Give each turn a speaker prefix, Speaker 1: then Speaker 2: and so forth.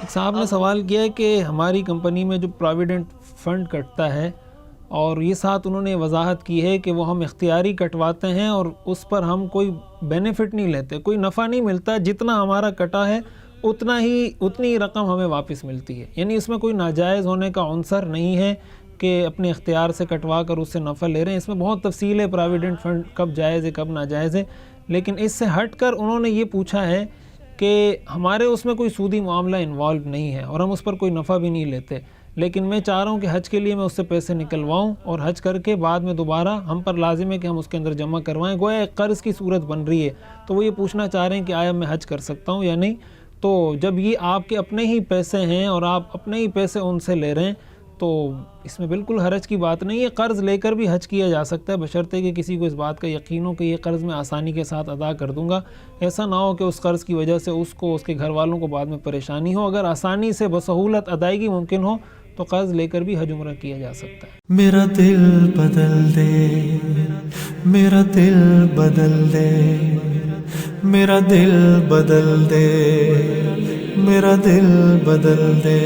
Speaker 1: ایک صاحب نے سوال کیا ہے کہ ہماری کمپنی میں جو پراویڈنٹ فنڈ کٹتا ہے، اور یہ ساتھ انہوں نے وضاحت کی ہے کہ وہ ہم اختیاری کٹواتے ہیں اور اس پر ہم کوئی بینیفٹ نہیں لیتے، کوئی نفع نہیں ملتا، جتنا ہمارا کٹا ہے اتنی رقم ہمیں واپس ملتی ہے، یعنی اس میں کوئی ناجائز ہونے کا عنصر نہیں ہے کہ اپنے اختیار سے کٹوا کر اس سے نفع لے رہے ہیں۔ اس میں بہت تفصیل ہے پراویڈنٹ فنڈ کب جائز ہے کب ناجائز ہے، لیکن اس سے ہٹ کر انہوں نے یہ پوچھا ہے کہ ہمارے اس میں کوئی سودی معاملہ انوالو نہیں ہے اور ہم اس پر کوئی نفع بھی نہیں لیتے، لیکن میں چاہ رہا ہوں کہ حج کے لیے میں اس سے پیسے نکلواؤں اور حج کر کے بعد میں دوبارہ ہم پر لازم ہے کہ ہم اس کے اندر جمع کروائیں، گویا ایک قرض کی صورت بن رہی ہے۔ تو وہ یہ پوچھنا چاہ رہے ہیں کہ آیا میں حج کر سکتا ہوں یا نہیں؟ تو جب یہ آپ کے اپنے ہی پیسے ہیں اور آپ اپنے ہی پیسے ان سے لے رہے ہیں تو اس میں بالکل حرج کی بات نہیں ہے، قرض لے کر بھی حج کیا جا سکتا ہے، بشرطے کہ کسی کو اس بات کا یقین ہو کہ یہ قرض میں آسانی کے ساتھ ادا کر دوں گا، ایسا نہ ہو کہ اس قرض کی وجہ سے اس کو اس کے گھر والوں کو بعد میں پریشانی ہو۔ اگر آسانی سے بسہولت ادائیگی ممکن ہو تو قرض لے کر بھی حج عمرہ کیا جا سکتا ہے۔
Speaker 2: میرا دل بدل دے، میرا دل بدل دے، میرا دل بدل دے، میرا دل بدل دے۔